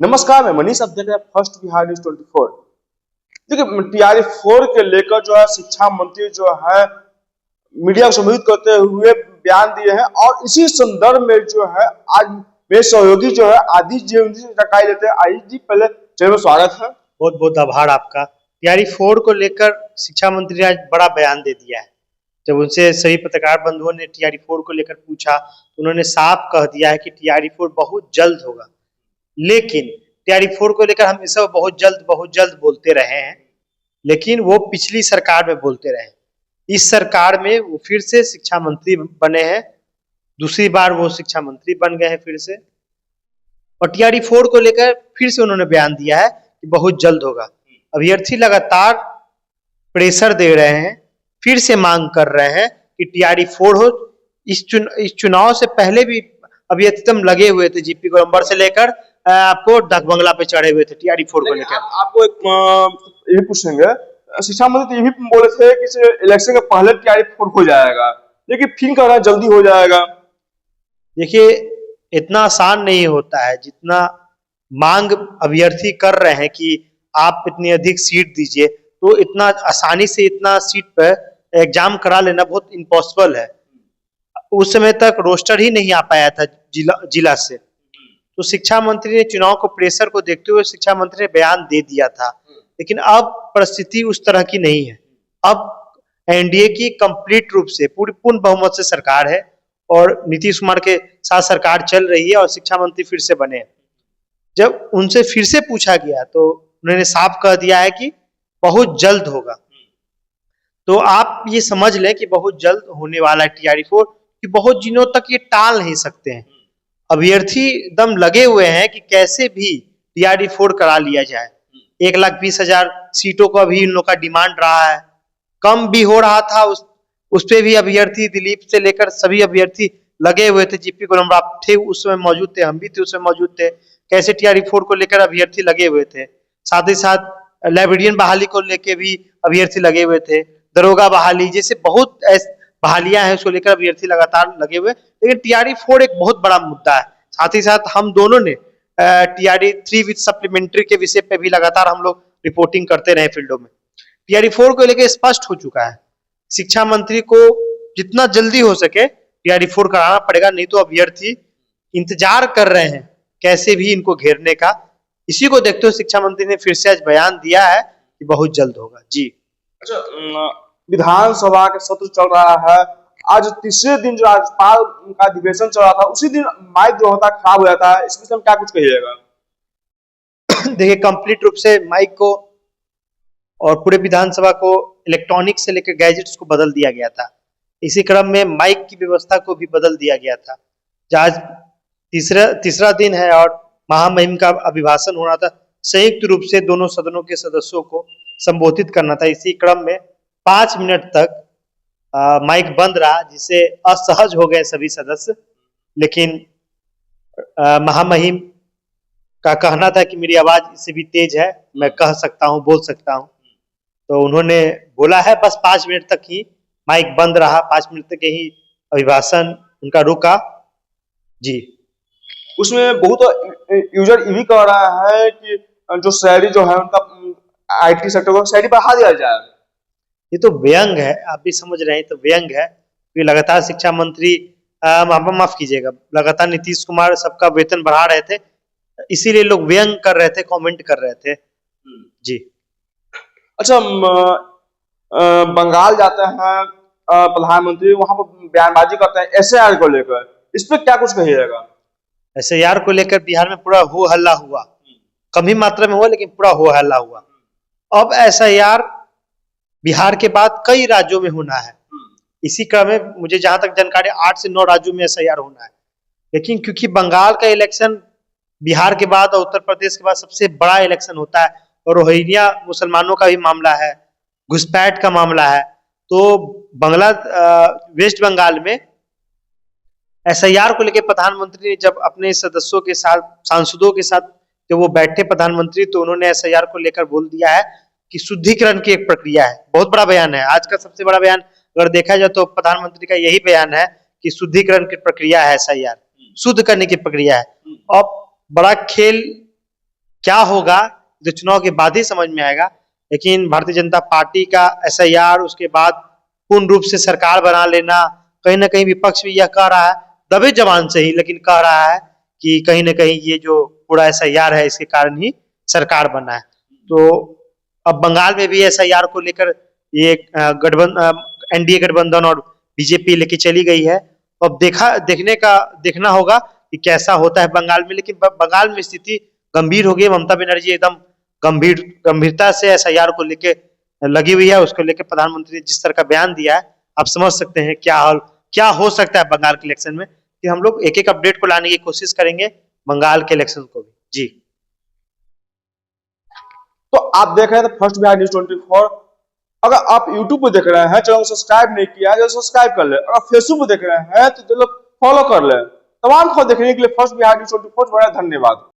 नमस्कार, मैं मनीष। आप देख रहे हैं फर्स्ट बिहार न्यूज 24। देखिए, टीआरई 4 के लेकर जो है शिक्षा मंत्री जो है मीडिया को संबोधित करते हुए बयान दिए हैं और इसी संदर्भ में जो है आज मेरे सहयोगी जो है आदि जी उनसे जानकारी लेते हैं। आदि जी, पहले चैनल में स्वागत है। बहुत बहुत आभार आपका। टीआरई 4 को लेकर शिक्षा मंत्री ने आज बड़ा बयान दे दिया है। जब उनसे सभी पत्रकार बंधुओं ने टीआरई 4 को लेकर पूछा तो उन्होंने साफ कह दिया है कि टीआरई 4 बहुत जल्द होगा। लेकिन टीआरई 4 को लेकर हम इस बहुत जल्द बोलते रहे हैं, लेकिन वो पिछली सरकार में बोलते रहे। इस सरकार में वो फिर से शिक्षा मंत्री बने हैं, दूसरी बार वो शिक्षा मंत्री बन गए हैं फिर से, और टीआरई 4 को लेकर फिर से उन्होंने बयान दिया है कि बहुत जल्द होगा। अभ्यर्थी लगातार प्रेशर दे रहे हैं, फिर से मांग कर रहे हैं कि टीआरई 4 हो। इस चुनाव से पहले भी अभ्यर्थी तुम लगे हुए थे, जीपी गोलंबर से लेकर आपको डाक बंगला पे चढ़े हुए थे टीआरई 4 को लेकर। आपको एक ये पूछेंगे, शिक्षा मंत्री तो ये भी बोले थे कि इलेक्शन के पहले टीआरई 4 हो जाएगा, लेकिन फिर कह रहा है जल्दी हो जाएगा। देखिए, इतना आसान नहीं होता है जितना मांग अभ्यर्थी कर रहे हैं कि आप इतनी अधिक सीट दीजिए, तो इतना आसानी से इतना सीट पर एग्जाम करा लेना बहुत इम्पॉसिबल है। उस समय तक रोस्टर ही नहीं आ पाया था जिला से, तो शिक्षा मंत्री ने चुनाव को प्रेशर को देखते हुए शिक्षा मंत्री ने बयान दे दिया था। लेकिन अब परिस्थिति उस तरह की नहीं है। अब एनडीए की कंप्लीट रूप से पूर्ण बहुमत से सरकार है और नीतीश कुमार के साथ सरकार चल रही है और शिक्षा मंत्री फिर से बने। जब उनसे फिर से पूछा गया तो उन्होंने साफ कह दिया है कि बहुत जल्द होगा। तो आप ये समझ लें कि बहुत जल्द होने वाला है टीआरई 4, कि बहुत दिनों तक ये टाल नहीं सकते हैं। अभ्यर्थी एकदम लगे हुए हैं कि कैसे भी टीआरई 4 करा लिया जाए। 1,20,000 सीटों को अभी इन लोग का डिमांड रहा है, कम भी हो रहा था। उस पे भी अभ्यर्थी दिलीप से लेकर सभी अभ्यर्थी लगे हुए थे। जीपी गोलंबर आप थे उस समय मौजूद थे, हम भी थे उस समय मौजूद थे। कैसे टीआरई 4 को लेकर अभ्यर्थी लगे हुए थे। साथ ही साथ लाइब्रेरियन बहाली को लेकर भी अभ्यर्थी लगे हुए थे। दरोगा बहाली जैसे बहुत बहालियां हैं, उसको लेकर अभ्यर्थी लगातार लगे हुए। लेकिन टीआरई 4 एक बहुत बड़ा मुद्दा है। साथ ही साथ हम दोनों ने टीआरई 3 विद सप्लीमेंट्री के विषय पे भी लगातार हम लोग रिपोर्टिंग करते रहे फील्डों में। टीआरई 4 को लेकर स्पष्ट हो चुका है, शिक्षा मंत्री को जितना जल्दी हो सके टीआरई 4 कराना पड़ेगा, नहीं तो अभ्यर्थी इंतजार कर रहे हैं कैसे भी इनको घेरने का। इसी को देखते हुए शिक्षा मंत्री ने फिर से आज बयान दिया है कि बहुत जल्द होगा। जी अच्छा, विधानसभा के सत्र चल रहा है। आज तीसरे दिन जो राज्यपाल का अधिवेशन चल रहा था, उसी दिन माइक जो होता खराब हो जाता है। इस विषय में क्या कुछ कहिएगा? देखिए, कंप्लीट रूप से माइक को और पूरे विधानसभा को इलेक्ट्रॉनिक से लेकर गैजेट्स को बदल दिया गया था। इसी क्रम में माइक की व्यवस्था को भी बदल दिया गया था। आज तीसरा दिन है और महामहिम का अभिभाषण होना था। संयुक्त रूप से दोनों सदनों के सदस्यों को संबोधित करना था। इसी क्रम में 5 मिनट तक माइक बंद रहा, जिससे असहज हो गए सभी सदस्य। लेकिन महामहिम का कहना था कि मेरी आवाज इससे भी तेज है, मैं कह सकता हूँ, बोल सकता हूँ। तो उन्होंने बोला है, बस 5 मिनट तक ही माइक बंद रहा, 5 मिनट तक ही अभिभाषण उनका रुका। जी, उसमें बहुत यूजर ये भी कह रहा है कि जो सैलरी जो है उनका आईटी सेक्टर को सैलरी बढ़ा दिया जाए। ये तो व्यंग है, आप भी समझ रहे हैं, तो व्यंग है कि लगातार शिक्षा मंत्री माफ कीजिएगा, लगातार नीतीश कुमार सबका वेतन बढ़ा रहे थे, इसीलिए लोग व्यंग कर रहे थे, कमेंट कर रहे थे। जी, अच्छा, बंगाल जाते हैं प्रधानमंत्री, वहां पर बयानबाजी करते हैं एसआईआर को लेकर। इस पर क्या कुछ कहिएगा? एसआईआर को लेकर बिहार में पूरा हो हल्ला हुआ, कम ही मात्रा में हुआ लेकिन पूरा हो हल्ला हुआ। अब एसआईआर बिहार के बाद कई राज्यों में होना है। इसी क्रम में मुझे जहां तक जानकारी 8 से 9 राज्यों में एसआईआर होना है। लेकिन क्योंकि बंगाल का इलेक्शन बिहार के बाद और उत्तर प्रदेश के बाद सबसे बड़ा इलेक्शन होता है और रोहिंग्या मुसलमानों का भी मामला है, घुसपैठ का मामला है, तो वेस्ट बंगाल में एसआईआर को लेकर प्रधानमंत्री ने जब अपने सदस्यों के साथ, सांसदों के साथ जब वो बैठे प्रधानमंत्री, तो उन्होंने एसआईआर को लेकर बोल दिया है कि शुद्धिकरण की एक प्रक्रिया है। बहुत बड़ा बयान है, आज का सबसे बड़ा बयान अगर देखा जाए तो प्रधानमंत्री का यही बयान है कि शुद्धिकरण की प्रक्रिया है, एसआईआर शुद्ध करने की प्रक्रिया है। अब बड़ा खेल क्या होगा तो चुनाव के बाद ही समझ में आएगा। लेकिन भारतीय जनता पार्टी का SIR, उसके बाद पूर्ण रूप से सरकार बना लेना, कहीं ना कहीं विपक्ष भी यह कह रहा है, दबे जबान से ही, लेकिन कह रहा है कि कहीं ना कहीं ये जो पूरा SIR है इसके कारण ही सरकार बना है। तो अब बंगाल में भी SIR को लेकर ये NDA गठबंधन और BJP लेके चली गई है। अब देखना होगा कि कैसा होता है बंगाल में। लेकिन बंगाल में स्थिति गंभीर हो गई। ममता बनर्जी एकदम गंभीरता से SIR को लेके लगी हुई है। उसको लेकर प्रधानमंत्री ने जिस तरह का बयान दिया है, आप समझ सकते हैं क्या हो सकता है बंगाल के इलेक्शन में। कि हम लोग एक एक अपडेट को लाने की कोशिश करेंगे बंगाल के इलेक्शन को भी। जी, तो आप देख रहे हैं फर्स्ट बिहार न्यूज 24। अगर आप यूट्यूब पे देख रहे हैं, चैनल को सब्सक्राइब नहीं किया है तो सब्सक्राइब कर ले। अगर फेसबुक पे देख रहे हैं तो चलो फॉलो कर ले। तमाम खबर देखने के लिए फर्स्ट बिहार न्यूज 24 बड़ा धन्यवाद।